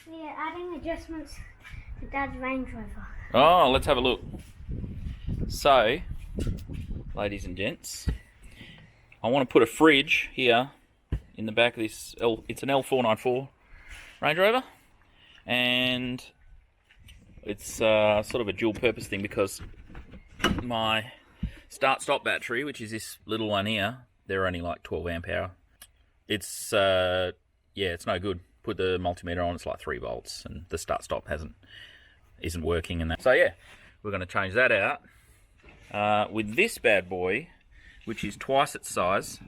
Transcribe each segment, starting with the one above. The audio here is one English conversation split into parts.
Yeah, adding adjustments to Dad's Range Rover. Oh, let's have a look. So, ladies and gents, I want to put a fridge here in the back of this. It's an L494 Range Rover, and it's sort of a dual purpose thing because my start-stop battery, which is this little one here, they're only like 12 amp hour. It's it's no good. Put the multimeter on, it's like 3 volts, and the start-stop isn't working and that. So yeah, we're going to change that out with this bad boy, which is twice its size.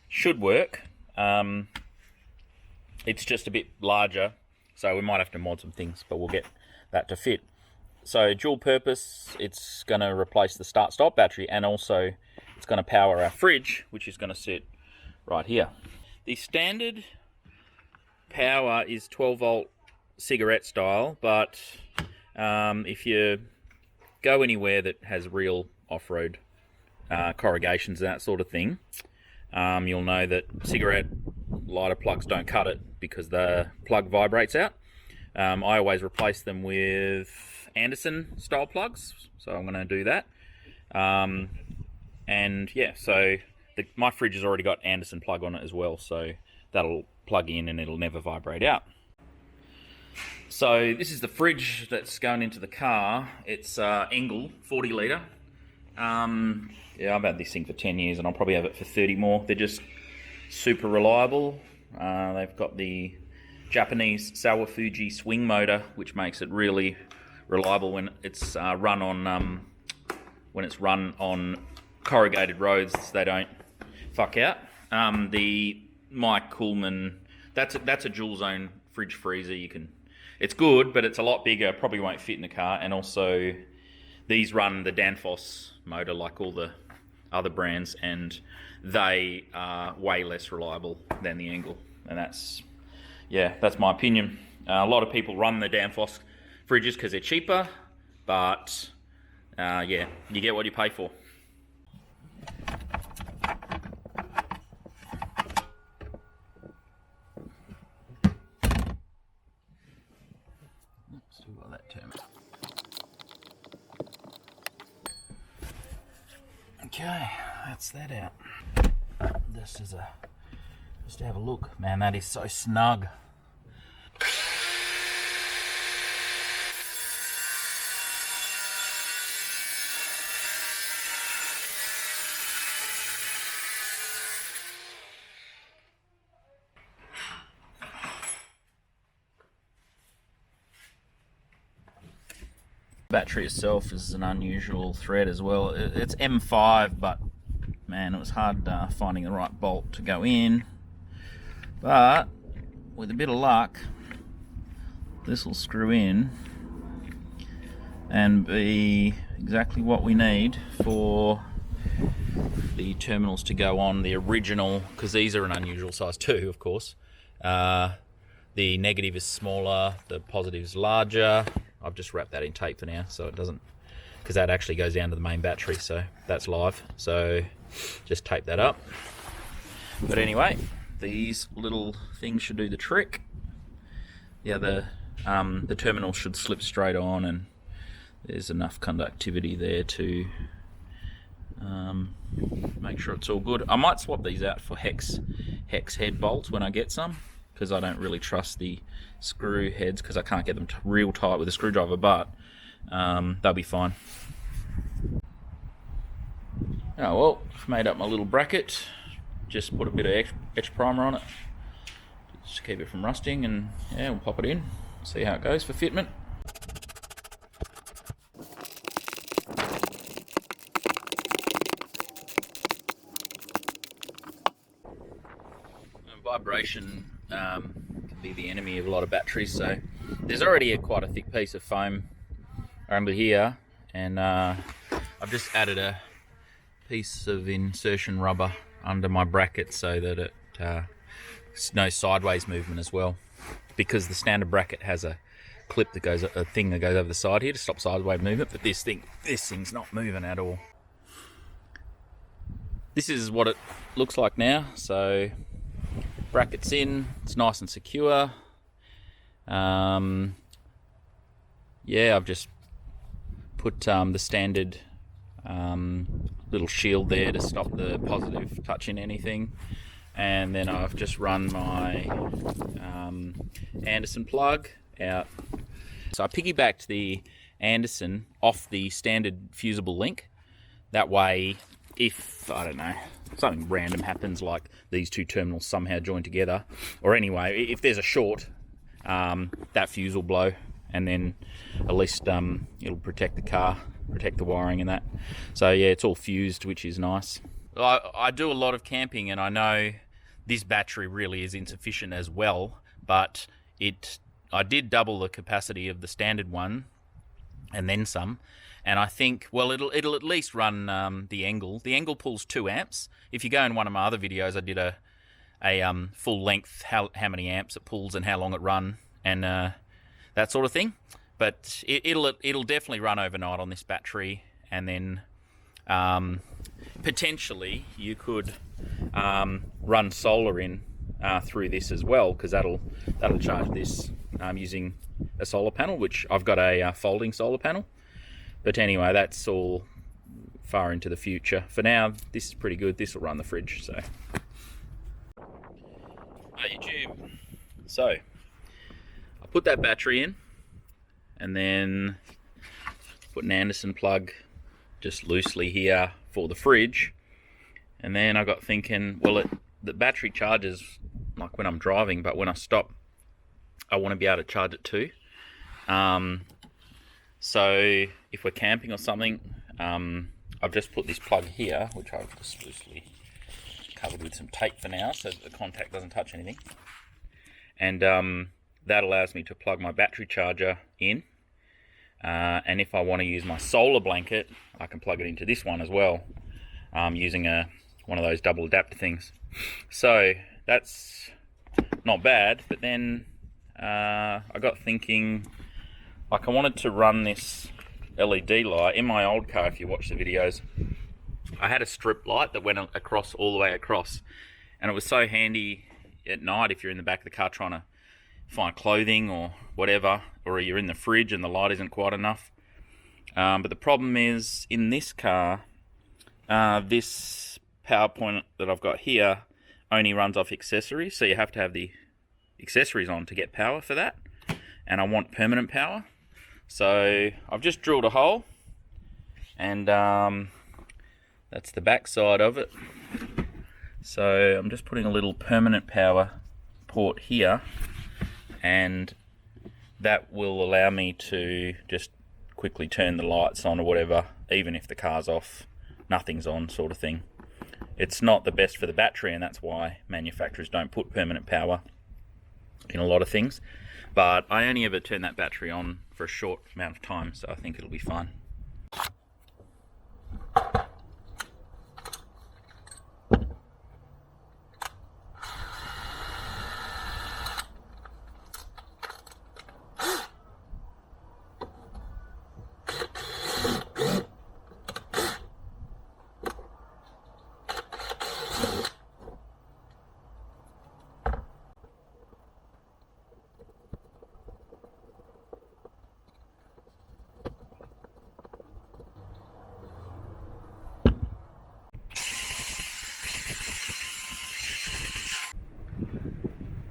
Should work. It's just a bit larger, so we might have to mod some things, but we'll get that to fit. So dual purpose, it's going to replace the start-stop battery, and also it's going to power our fridge, which is going to sit right here. The standard power is 12 volt cigarette style, but if you go anywhere that has real off-road corrugations and that sort of thing, you'll know that cigarette lighter plugs don't cut it because the plug vibrates out. I always replace them with Anderson style plugs, so I'm going to do that. And yeah, so my fridge has already got Anderson plug on it as well, so that'll plug in and it'll never vibrate out. So this is the fridge that's going into the car. It's Engel 40 litre. Yeah, I've had this thing for 10 years and I'll probably have it for 30 more. They're just super reliable. They've got the Japanese Sawafuji swing motor, which makes it really reliable when it's run on corrugated roads. They don't fuck out. The Mike Coolman, that's a dual zone fridge freezer. It's good, but it's a lot bigger. Probably won't fit in the car. And also, these run the Danfoss motor like all the other brands, and they are way less reliable than the Engel. And that's my opinion. A lot of people run the Danfoss fridges because they're cheaper, but you get what you pay for. Still got that term. Okay, that's that out. Just to have a look. Man, that is so snug. Battery itself is an unusual thread as well. It's M5, but man, it was hard finding the right bolt to go in. But with a bit of luck, this will screw in and be exactly what we need for the terminals to go on the original, because these are an unusual size too, of course. The negative is smaller, the positive is larger. I've just wrapped that in tape for now, so it doesn't, because that actually goes down to the main battery, so that's live. So just tape that up. But anyway, these little things should do the trick. Yeah, the terminal should slip straight on, and there's enough conductivity there to make sure it's all good. I might swap these out for hex head bolts when I get some, because I don't really trust the screw heads because I can't get them real tight with a screwdriver, but they'll be fine. Oh well, I've made up my little bracket. Just put a bit of etch primer on it just to keep it from rusting, and yeah, we'll pop it in, see how it goes for fitment. Vibration can be the enemy of a lot of batteries, so there's already quite a thick piece of foam under here, and I've just added a piece of insertion rubber under my bracket so that it's no sideways movement as well, because the standard bracket has a clip that goes, a thing that goes over the side here to stop sideways movement, but this thing's not moving at all. This is what it looks like now. So brackets in, it's nice and secure. Yeah, I've just put the standard little shield there to stop the positive touching anything, and then I've just run my Anderson plug out. So I piggybacked the Anderson off the standard fusible link. That way, if, I don't know, something random happens, like these two terminals somehow join together, or anyway, if there's a short, that fuse will blow, and then at least it'll protect the car, protect the wiring and that. So yeah, it's all fused, which is nice. I do a lot of camping, and I know this battery really is insufficient as well, but I did double the capacity of the standard one and then some, and I think, well, it'll at least run the Engel. The Engel pulls 2 amps. If you go in one of my other videos, I did a full length how many amps it pulls and how long it run and that sort of thing. But it'll definitely run overnight on this battery, and then potentially you could run solar in through this as well, because that'll charge this using a solar panel, which I've got a folding solar panel. But anyway, that's all far into the future. For now, this is pretty good. This will run the fridge. So, hey YouTube. So I put that battery in, and then put an Anderson plug just loosely here for the fridge. And then I got thinking, well, the battery charges like when I'm driving, but when I stop, I want to be able to charge it too. So if we're camping or something, I've just put this plug here, which I've just loosely covered with some tape for now, so that the contact doesn't touch anything. And that allows me to plug my battery charger in. And if I want to use my solar blanket, I can plug it into this one as well, using one of those double adapter things. So that's not bad. But then I got thinking, like, I wanted to run this LED light. In my old car, if you watch the videos, I had a strip light that went across all the way across, and it was so handy at night if you're in the back of the car trying to find clothing or whatever, or you're in the fridge and the light isn't quite enough. But the problem is, in this car, this power point that I've got here only runs off accessories, so you have to have the accessories on to get power for that, and I want permanent power. So I've just drilled a hole, and that's the back side of it. So I'm just putting a little permanent power port here, and that will allow me to just quickly turn the lights on or whatever, even if the car's off, nothing's on, sort of thing. It's not the best for the battery, and that's why manufacturers don't put permanent power in a lot of things. But I only ever turn that battery on for a short amount of time, so I think it'll be fine.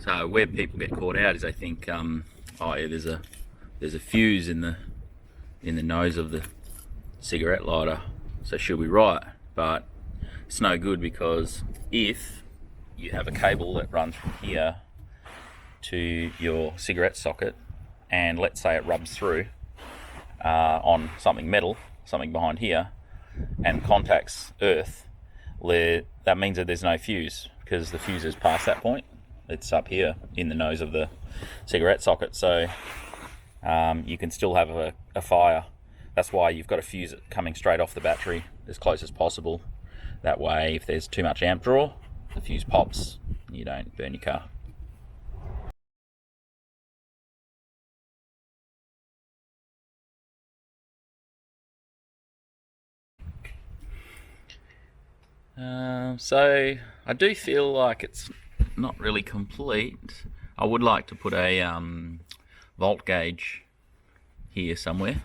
So where people get caught out is they think, oh yeah, there's a fuse in the nose of the cigarette lighter, so she'll be right. But it's no good, because if you have a cable that runs from here to your cigarette socket, and let's say it rubs through on something metal, something behind here, and contacts earth, that means that there's no fuse, because the fuse is past that point. It's up here in the nose of the cigarette socket, so you can still have a fire. That's why you've got a fuse coming straight off the battery as close as possible. That way, if there's too much amp draw, the fuse pops, you don't burn your car. So I do feel like it's not really complete. I would like to put a volt gauge here somewhere.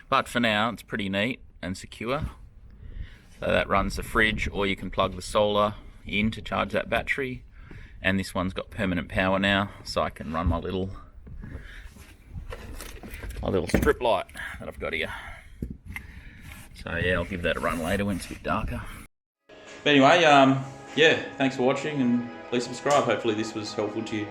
But for now, it's pretty neat and secure. So that runs the fridge, or you can plug the solar in to charge that battery. And this one's got permanent power now, so I can run my little strip light that I've got here. So yeah, I'll give that a run later when it's a bit darker. But anyway, yeah, thanks for watching, and please subscribe. Hopefully this was helpful to you.